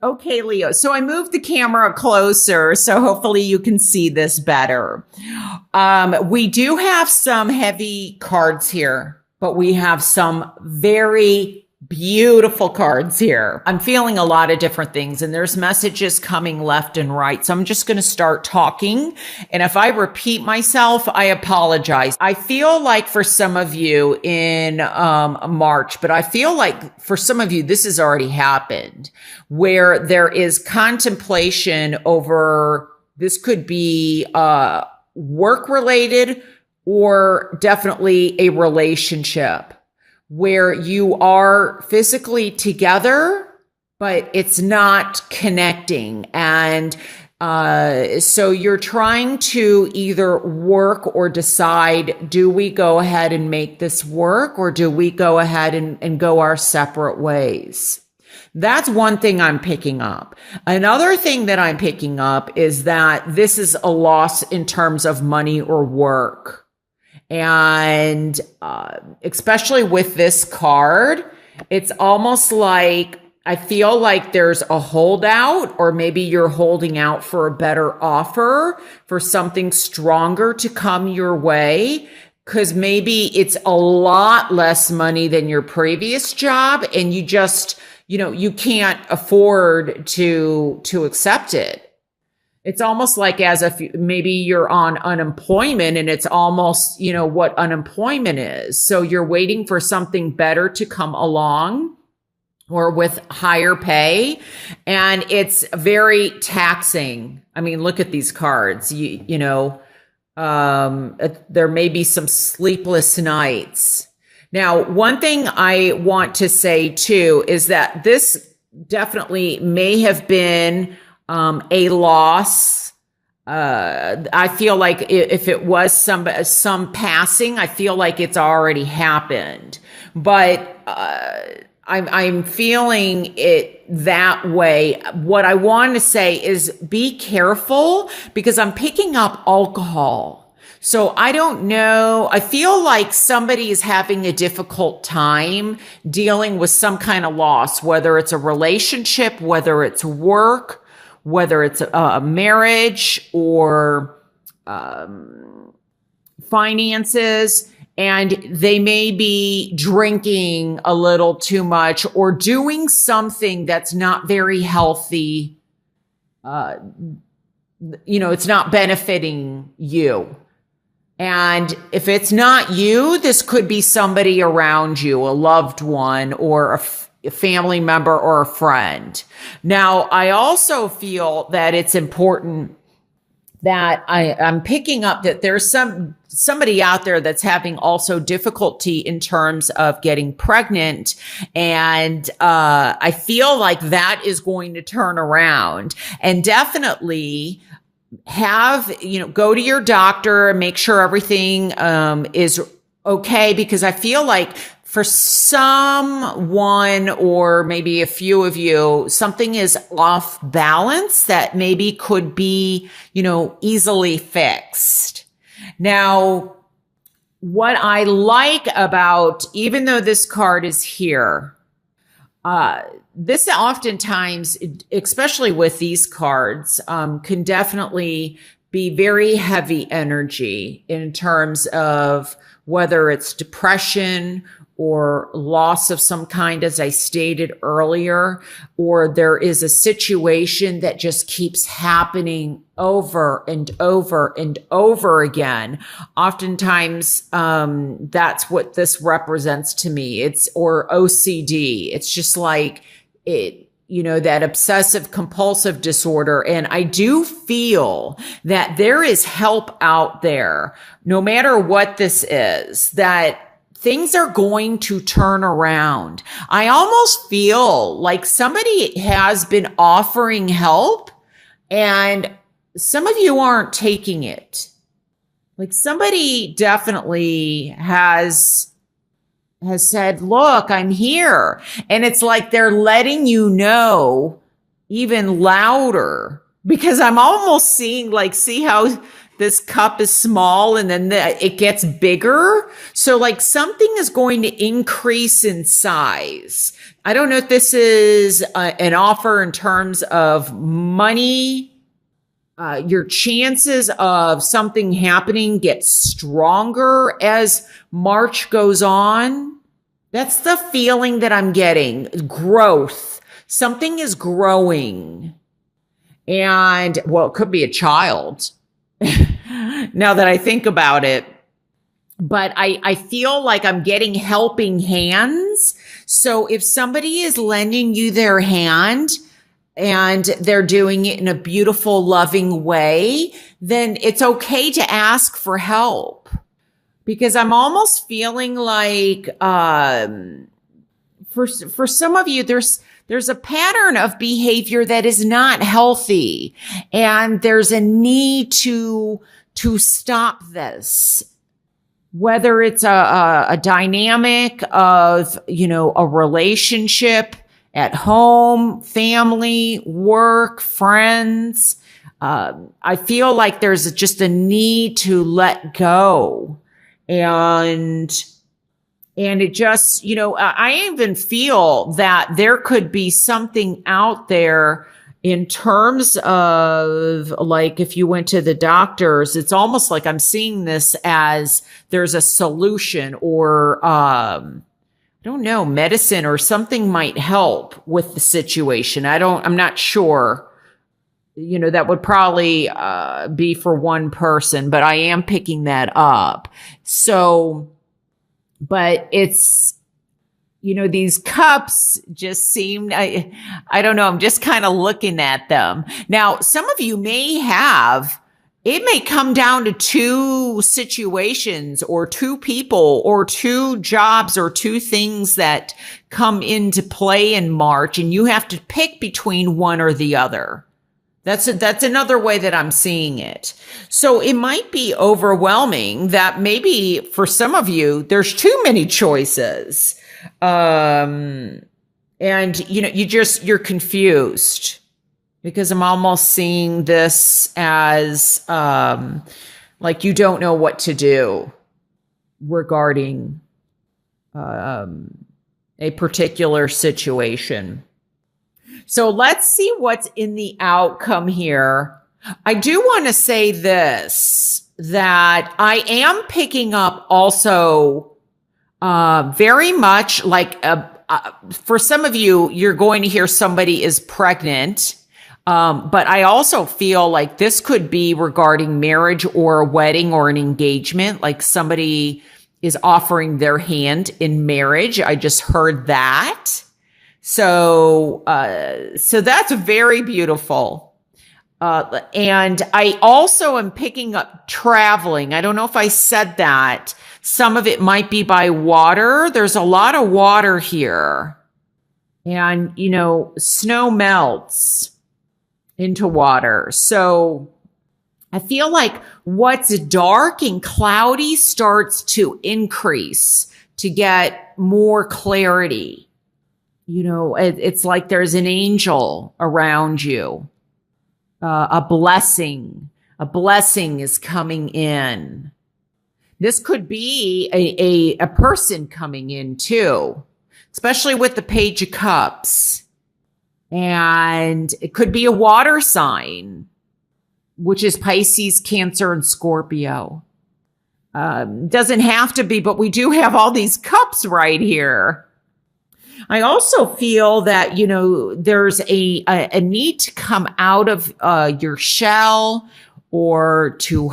Okay, Leo. So I moved the camera closer, so hopefully you can see this better. We do have some heavy cards here, but we have some very beautiful cards here. I'm feeling a lot of different things, and there's messages coming left and right. So I'm just going to start talking. And if I repeat myself, I apologize. I feel like for some of you in March, but I feel like for some of you, this has already happened, where there is contemplation over, this could be work related or definitely a relationship where you are physically together, but it's not connecting. And so you're trying to either work or decide, do we go ahead and make this work, or do we go ahead and go our separate ways? That's one thing I'm picking up. Another thing that I'm picking up is that this is a loss in terms of money or work. And especially with this card, it's almost like I feel like there's a holdout, or maybe you're holding out for a better offer, for something stronger to come your way, because maybe it's a lot less money than your previous job, and you just, you can't afford to accept it. It's almost like as if maybe you're on unemployment, and it's almost, what unemployment is. So you're waiting for something better to come along, or with higher pay. And it's very taxing. I mean, look at these cards, there may be some sleepless nights. Now, one thing I want to say too, is that this definitely may have been a loss. I feel like if it was some passing, I feel like it's already happened, but, I'm feeling it that way. What I want to say is be careful, because I'm picking up alcohol. So I don't know. I feel like somebody is having a difficult time dealing with some kind of loss, whether it's a relationship, whether it's work, whether it's a marriage, or finances, and they may be drinking a little too much or doing something that's not very healthy. It's not benefiting you. And if it's not you, this could be somebody around you, a loved one, or a family member, or a friend. Now, I also feel that it's important that I'm picking up that there's somebody out there that's having also difficulty in terms of getting pregnant. And I feel like that is going to turn around, and definitely go to your doctor and make sure everything is okay, because I feel like for someone, or maybe a few of you, something is off balance that maybe could be, easily fixed. Now, what I like about, even though this card is here, this oftentimes, especially with these cards, can definitely be very heavy energy in terms of whether it's depression or loss of some kind, as I stated earlier, or there is a situation that just keeps happening over and over and over again. Oftentimes, that's what this represents to me. Or OCD. It's just like that obsessive compulsive disorder. And I do feel that there is help out there, no matter what this is, that things are going to turn around. I almost feel like somebody has been offering help, and some of you aren't taking it. Like somebody definitely has said, look, I'm here. And it's like they're letting you know even louder, because I'm almost seeing, like, see how this cup is small and then it gets bigger. So like something is going to increase in size. I don't know if this is an offer in terms of money. Your chances of something happening get stronger as March goes on. That's the feeling that I'm getting. Growth. Something is growing. And, well, it could be a child now that I think about it. But I feel like I'm getting helping hands. So if somebody is lending you their hand and they're doing it in a beautiful, loving way, then it's okay to ask for help. Because I'm almost feeling like, for some of you, there's a pattern of behavior that is not healthy. And there's a need to stop this. Whether it's a dynamic of, a relationship at home, family, work, friends. I feel like there's just a need to let go. And it just, I even feel that there could be something out there in terms of like, if you went to the doctors, it's almost like I'm seeing this as there's a solution or, I don't know, medicine or something might help with the situation. I'm not sure. That would probably be for one person, but I am picking that up. So, but it's, these cups just seem, I don't know, I'm just kind of looking at them. Now, some of you it may come down to two situations or two people or two jobs or two things that come into play in March, and you have to pick between one or the other. That's another way that I'm seeing it. So it might be overwhelming that maybe for some of you, there's too many choices. And you're confused because I'm almost seeing this as, like you don't know what to do regarding, a particular situation. So let's see what's in the outcome here. I do want to say this, that I am picking up also very much like for some of you, you're going to hear somebody is pregnant. But I also feel like this could be regarding marriage or a wedding or an engagement, like somebody is offering their hand in marriage. I just heard that. So that's very beautiful. And I also am picking up traveling. I don't know if I said that. Some of it might be by water. There's a lot of water here. And, snow melts into water. So I feel like what's dark and cloudy starts to increase to get more clarity. It's like there's an angel around you. A blessing is coming in. This could be a person coming in too, especially with the Page of Cups. And it could be a water sign, which is Pisces, Cancer, and Scorpio. Doesn't have to be, but we do have all these cups right here. I also feel that, there's a need to come out of your shell or to,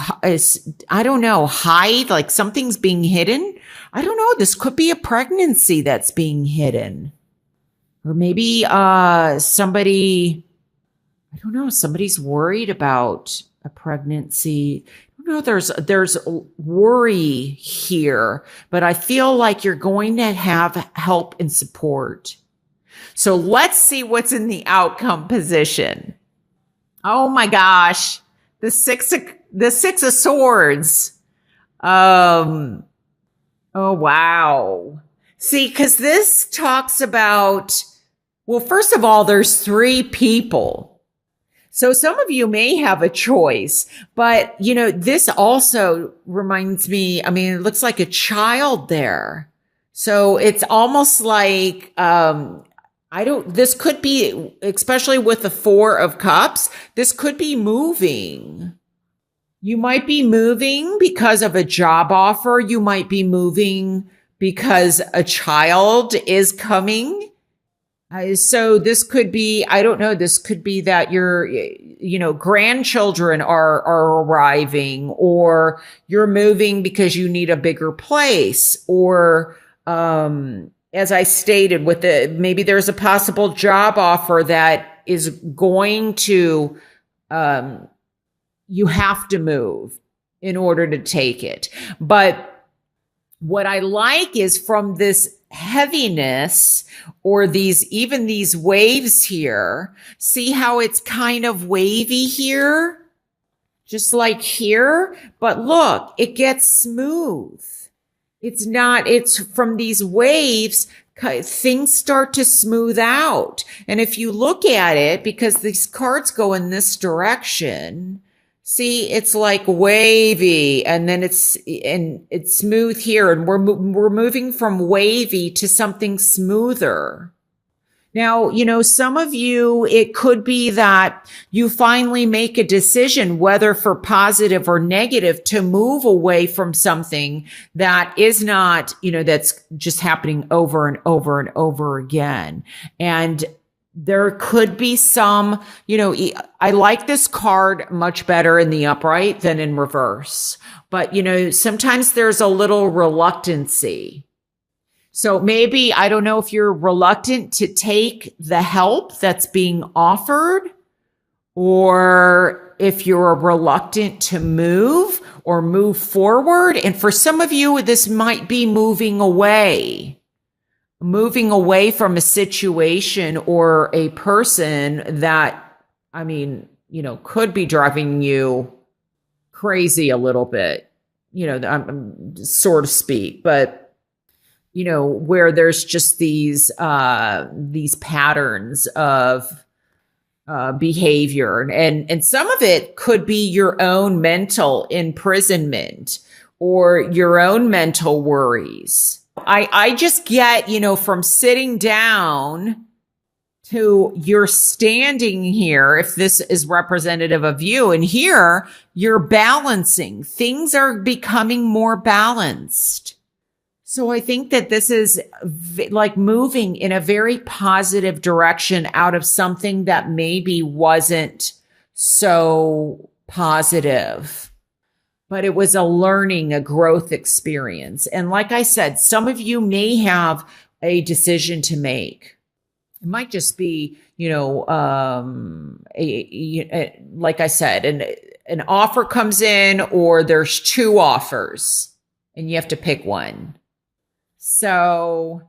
I don't know, hide, like something's being hidden. I don't know. This could be a pregnancy that's being hidden. Or maybe somebody's worried about a pregnancy. I don't know, there's worry here, but I feel like you're going to have help and support. So let's see what's in the outcome position. Oh my gosh. The six of swords. Oh, wow. See, because this talks about, well, first of all, there's three people. So some of you may have a choice, but this also reminds me, I mean, it looks like a child there. So it's almost like, this could be, especially with the Four of Cups, this could be moving. You might be moving because of a job offer. You might be moving because a child is coming. So this could be, I don't know, this could be that your, grandchildren are arriving, or you're moving because you need a bigger place, or, as I stated, maybe there's a possible job offer that is going to, you have to move in order to take it. But what I like is from this heaviness, or even these waves here, see how it's kind of wavy here, just like here, but look, it gets smooth. It's from these waves, things start to smooth out. And if you look at it, because these cards go in this direction, see, it's like wavy, and then it's smooth here, and we're moving from wavy to something smoother. Now, some of you, it could be that you finally make a decision, whether for positive or negative, to move away from something that is not, that's just happening over and over and over again. And there could be some, I like this card much better in the upright than in reverse. But, sometimes there's a little reluctancy. So maybe, I don't know if you're reluctant to take the help that's being offered, or if you're reluctant to move or move forward. And for some of you, this might be moving away from a situation or a person that, could be driving you crazy a little bit, so to speak, but where there's just these patterns of behavior, and some of it could be your own mental imprisonment or your own mental worries. I just get, from sitting down to you're standing here, if this is representative of you, and here you're balancing. Things are becoming more balanced. So I think that this is like moving in a very positive direction out of something that maybe wasn't so positive, but it was a learning, a growth experience. And like I said, some of you may have a decision to make. It might just be, like I said, an offer comes in, or there's two offers and you have to pick one. So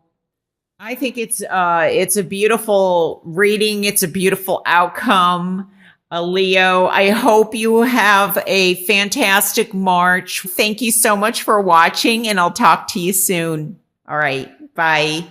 I think it's a beautiful reading. It's a beautiful outcome. Leo, I hope you have a fantastic March. Thank you so much for watching, and I'll talk to you soon. All right. Bye.